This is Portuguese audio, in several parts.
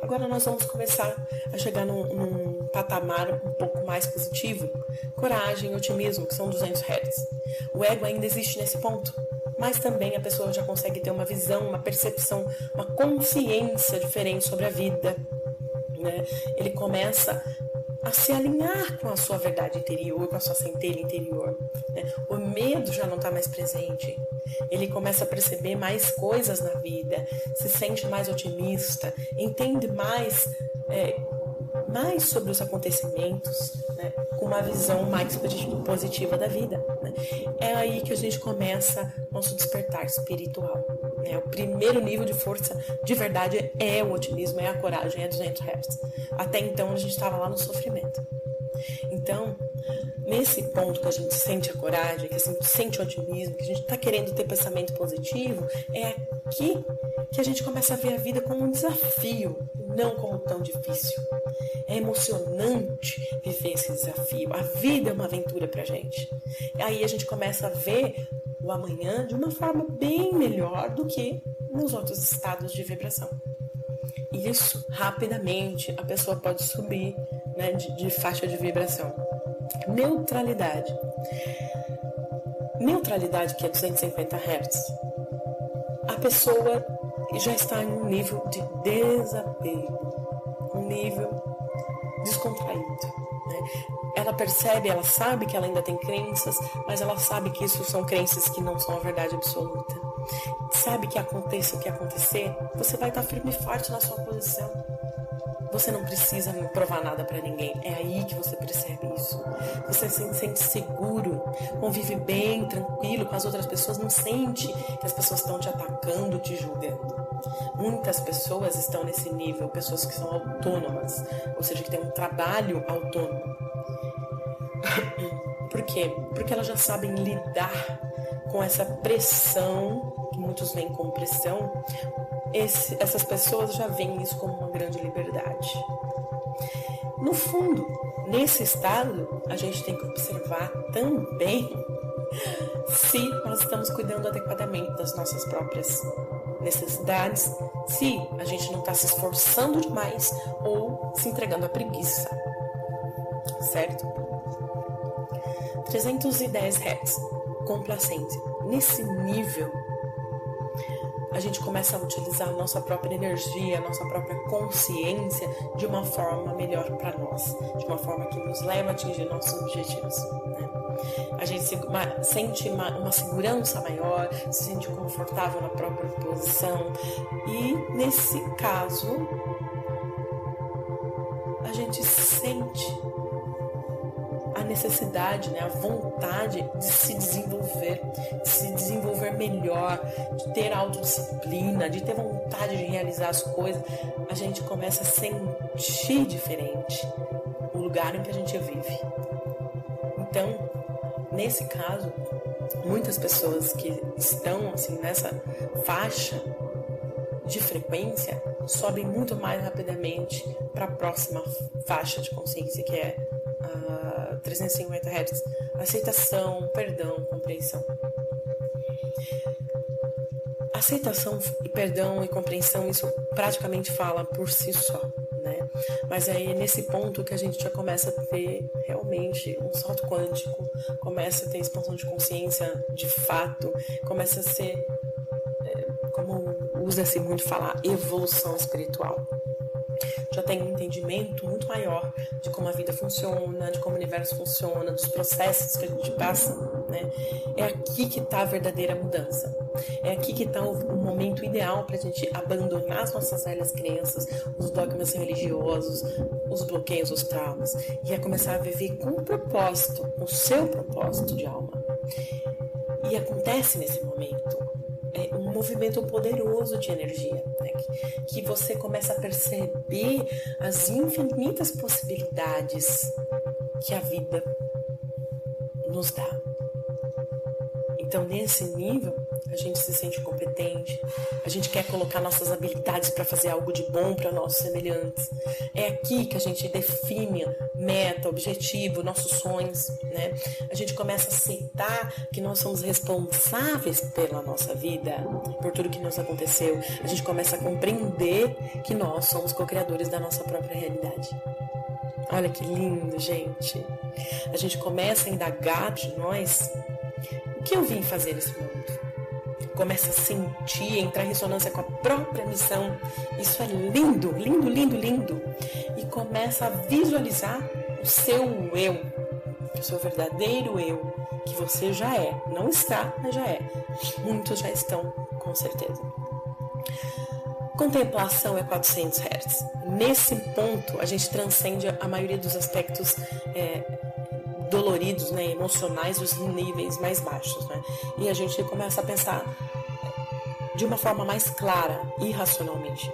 Agora nós vamos começar a chegar num patamar um pouco mais positivo. Coragem e otimismo, que são 200 Hz. O ego ainda existe nesse ponto, mas também a pessoa já consegue ter uma visão, uma percepção, uma consciência diferente sobre a vida, né? Ele começa a se alinhar com a sua verdade interior, com a sua centelha interior, né? O medo já não está mais presente. Ele começa a perceber mais coisas na vida, se sente mais otimista, entende mais sobre os acontecimentos, né? Com uma visão mais positiva da vida, né? É aí que a gente começa nosso despertar espiritual, né? O primeiro nível de força de verdade é o otimismo, é a coragem, é 200 Hz. Até então a gente estava lá no sofrimento. Então, nesse ponto que a gente sente a coragem, que a gente sente o otimismo, que a gente está querendo ter pensamento positivo, é aqui que a gente começa a ver a vida como um desafio, não como tão difícil. É emocionante viver esse desafio. A vida é uma aventura pra gente. E aí a gente começa a ver o amanhã de uma forma bem melhor do que nos outros estados de vibração. E isso, rapidamente, a pessoa pode subir, né, de faixa de vibração. Neutralidade. Neutralidade, que é 250 Hz. A pessoa já está em um nível de desapego, um nível descontraído, né? Ela percebe, ela sabe que ela ainda tem crenças, mas ela sabe que isso são crenças que não são a verdade absoluta. Sabe que aconteça o que acontecer, você vai estar firme e forte na sua posição. Você não precisa provar nada pra ninguém. É aí que você percebe isso. Você se sente seguro, convive bem, tranquilo com as outras pessoas, não sente que as pessoas estão te atacando, te julgando. Muitas pessoas estão nesse nível, pessoas que são autônomas, ou seja, que têm um trabalho autônomo. Por quê? Porque elas já sabem lidar com essa pressão, que muitos veem como pressão. Essas pessoas já veem isso como uma grande liberdade. No fundo, nesse estado, a gente tem que observar também se nós estamos cuidando adequadamente das nossas próprias necessidades, se a gente não está se esforçando demais ou se entregando à preguiça, certo? 310 Hz, complacência. Nesse nível, a gente começa a utilizar a nossa própria energia, a nossa própria consciência de uma forma melhor para nós, de uma forma que nos leva a atingir nossos objetivos, né? A gente sente uma segurança maior, se sente confortável na própria posição e, nesse caso, a gente sente a necessidade, né, a vontade de se desenvolver melhor, de ter autodisciplina, de ter vontade de realizar as coisas. A gente começa a sentir diferente o lugar em que a gente vive. Então, nesse caso, muitas pessoas que estão assim, nessa faixa de frequência sobem muito mais rapidamente para a próxima faixa de consciência, que é 350 Hz, aceitação, perdão, compreensão. Aceitação, perdão e compreensão, isso praticamente fala por si só, né? Mas aí é nesse ponto que a gente já começa a ter realmente um salto quântico, começa a ter expansão de consciência de fato, começa a ser, como usa-se muito falar, evolução espiritual. Já tem um entendimento muito maior de como a vida funciona, de como o universo funciona, dos processos que a gente passa, né? É aqui que está a verdadeira mudança. É aqui que está o momento ideal para a gente abandonar as nossas velhas crenças, os dogmas religiosos, os bloqueios, os traumas, e é começar a viver com um propósito, com o seu propósito de alma. E acontece nesse momento um movimento poderoso de energia, né? Que você começa a perceber as infinitas possibilidades que a vida nos dá. Então, nesse nível, a gente se sente competente, a gente quer colocar nossas habilidades para fazer algo de bom para nossos semelhantes. É aqui que a gente define meta, objetivo, nossos sonhos, né? A gente começa a aceitar que nós somos responsáveis pela nossa vida, por tudo que nos aconteceu. A gente começa a compreender que nós somos co-criadores da nossa própria realidade. Olha que lindo, gente. A gente começa a indagar de nós o que eu vim fazer nesse mundo. Começa a sentir, entrar em ressonância com a própria missão. Isso é lindo, lindo, lindo, lindo. E começa a visualizar o seu eu, o seu verdadeiro eu, que você já é. Não está, mas já é. Muitos já estão, com certeza. Contemplação é 400 Hz. Nesse ponto, a gente transcende a maioria dos aspectos doloridos, né, emocionais, dos níveis mais baixos, né? E a gente começa a pensar de uma forma mais clara e racionalmente.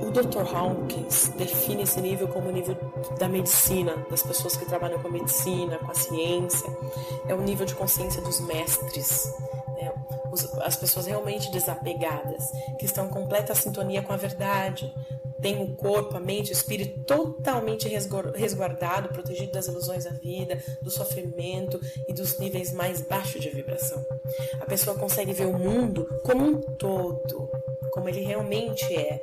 O Dr. Hawkins define esse nível como o nível da medicina, das pessoas que trabalham com a medicina, com a ciência. É o nível de consciência dos mestres, né? As pessoas realmente desapegadas, que estão em completa sintonia com a verdade, tem o corpo, a mente, o espírito totalmente resguardado, protegido das ilusões da vida, do sofrimento e dos níveis mais baixos de vibração. A pessoa consegue ver o mundo como um todo, como ele realmente é,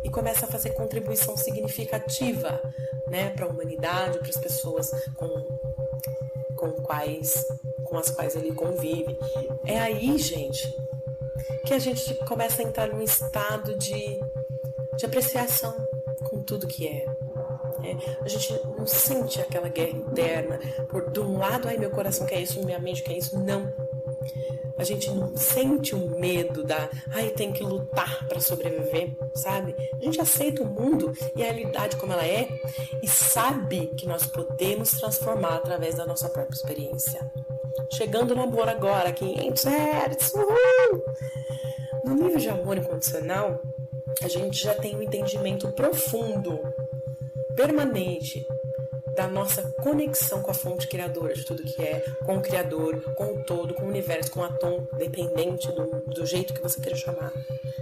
e começa a fazer contribuição significativa, né, para a humanidade, para as pessoas com as quais ele convive. É aí, gente, que a gente começa a entrar num estado de apreciação com tudo que é. A gente não sente aquela guerra interna de um lado, ai, meu coração quer isso, minha mente quer isso. Não. A gente não sente o medo ai, tem que lutar para sobreviver, sabe? A gente aceita o mundo e a realidade como ela é e sabe que nós podemos transformar através da nossa própria experiência. Chegando no amor agora, 500 Hz, uhul! No nível de amor incondicional, a gente já tem um entendimento profundo, permanente, da nossa conexão com a fonte criadora de tudo que é, com o Criador, com o todo, com o universo, com o atom, dependente do jeito que você queira chamar.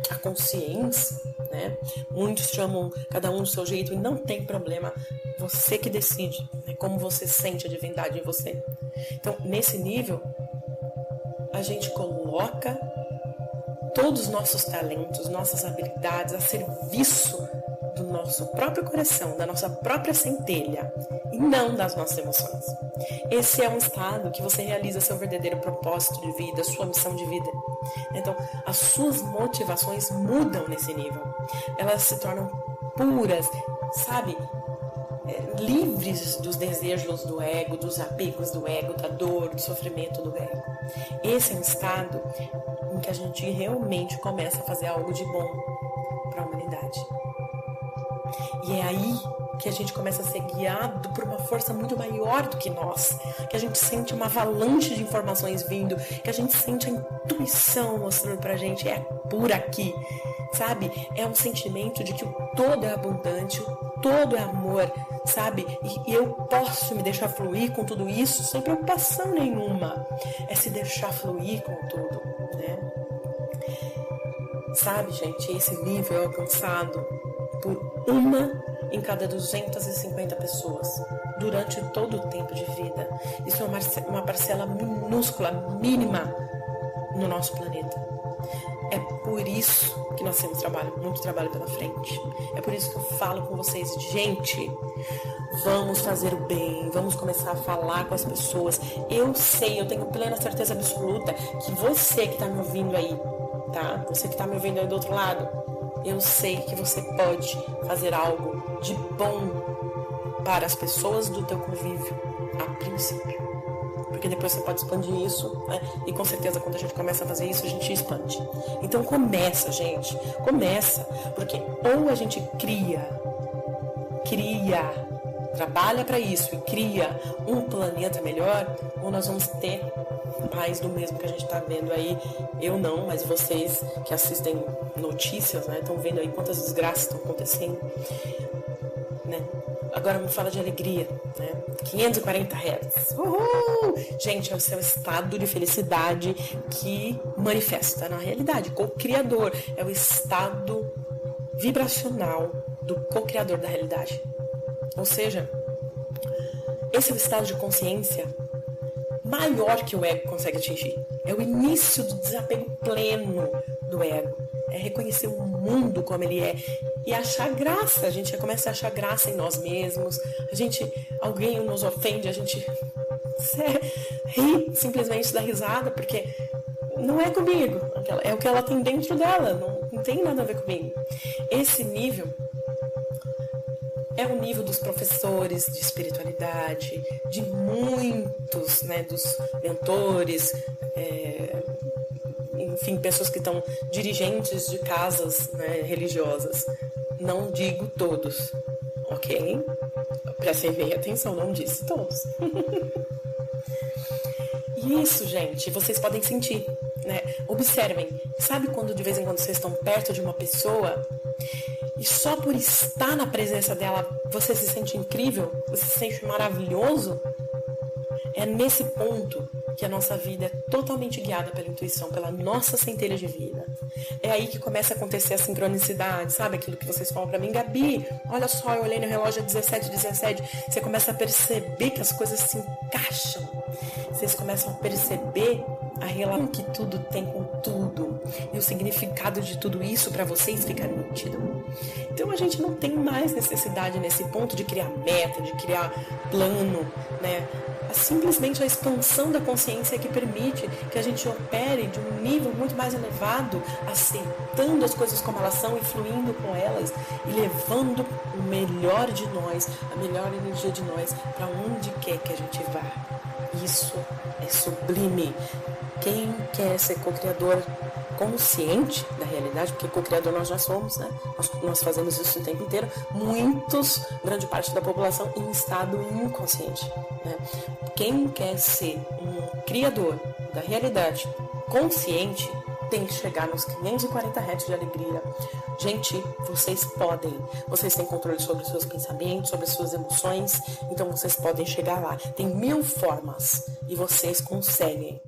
A consciência, né? Muitos chamam cada um do seu jeito e não tem problema. Você que decide, né? Como você sente a divindade em você. Então, nesse nível, a gente coloca todos os nossos talentos, nossas habilidades a serviço do nosso próprio coração, da nossa própria centelha e não das nossas emoções. Esse é um estado que você realiza seu verdadeiro propósito de vida, sua missão de vida. Então, as suas motivações mudam nesse nível. Elas se tornam puras, sabe? Livres dos desejos do ego, dos apegos do ego, da dor, do sofrimento do ego. Esse é um estado em que a gente realmente começa a fazer algo de bom para a humanidade. E é aí que a gente começa a ser guiado por uma força muito maior do que nós, que a gente sente uma avalanche de informações vindo, que a gente sente a intuição mostrando pra gente, é por aqui, sabe? É um sentimento de que o todo é abundante, o todo é amor, sabe? E eu posso me deixar fluir com tudo isso sem preocupação nenhuma. É se deixar fluir com tudo, né? Sabe, gente, esse nível é alcançado por uma em cada 250 pessoas durante todo o tempo de vida. Isso é uma parcela minúscula, mínima no nosso planeta. É por isso que nós temos muito trabalho pela frente. É por isso que eu falo com vocês, gente, vamos fazer o bem, vamos começar a falar com as pessoas. Eu sei, eu tenho plena certeza absoluta que você que está me ouvindo aí, tá? Você que está me ouvindo aí do outro lado, eu sei que você pode fazer algo de bom para as pessoas do teu convívio, a princípio. Porque depois você pode expandir isso, né? E com certeza quando a gente começa a fazer isso, a gente expande. Então começa, gente. Começa. Porque ou a gente cria trabalha para isso e cria um planeta melhor, ou nós vamos ter mais do mesmo que a gente está vendo aí. Eu não, mas vocês que assistem notícias, né, estão vendo aí quantas desgraças estão acontecendo, né? Agora me fala de alegria, né? 540 Hz. Uhul! Gente, é o seu estado de felicidade que manifesta na realidade. Co-criador é o estado vibracional do co-criador da realidade. Ou seja, esse é o estado de consciência maior que o ego consegue atingir. É o início do desapego pleno do ego. É reconhecer o mundo como ele é e achar graça. A gente começa a achar graça em nós mesmos. Alguém nos ofende, a gente ri, simplesmente dá risada, porque não é comigo. É o que ela tem dentro dela, não tem nada a ver comigo. Esse nível é o nível dos professores de espiritualidade, de muitos, né, dos mentores, enfim, pessoas que estão dirigentes de casas, né, religiosas. Não digo todos, ok? Prestem bem atenção, não disse todos. E isso, gente, vocês podem sentir, né? Observem, sabe quando de vez em quando vocês estão perto de uma pessoa e só por estar na presença dela você se sente incrível, você se sente maravilhoso? É nesse ponto que a nossa vida é totalmente guiada pela intuição, pela nossa centelha de vida. É aí que começa a acontecer a sincronicidade, sabe? Aquilo que vocês falam pra mim, Gabi, olha só, eu olhei no relógio 17:17. Você começa a perceber que as coisas se encaixam. Vocês começam a perceber a relação que tudo tem com tudo. E o significado de tudo isso para vocês fica nítido. Então a gente não tem mais necessidade nesse ponto de criar meta, de criar plano, né? Simplesmente a expansão da consciência que permite que a gente opere de um nível muito mais elevado, aceitando as coisas como elas são e fluindo com elas e levando o melhor de nós, a melhor energia de nós para onde quer que a gente vá. Isso é sublime. Quem quer ser co-criador consciente da realidade, porque co-criador nós já somos, né? Nós fazemos isso o tempo inteiro. Grande parte da população em estado inconsciente, né? Quem quer ser um criador da realidade consciente tem que chegar nos 540 Hz de alegria. Gente, vocês podem. Vocês têm controle sobre os seus pensamentos, sobre as suas emoções, então vocês podem chegar lá. Tem 1000 formas e vocês conseguem.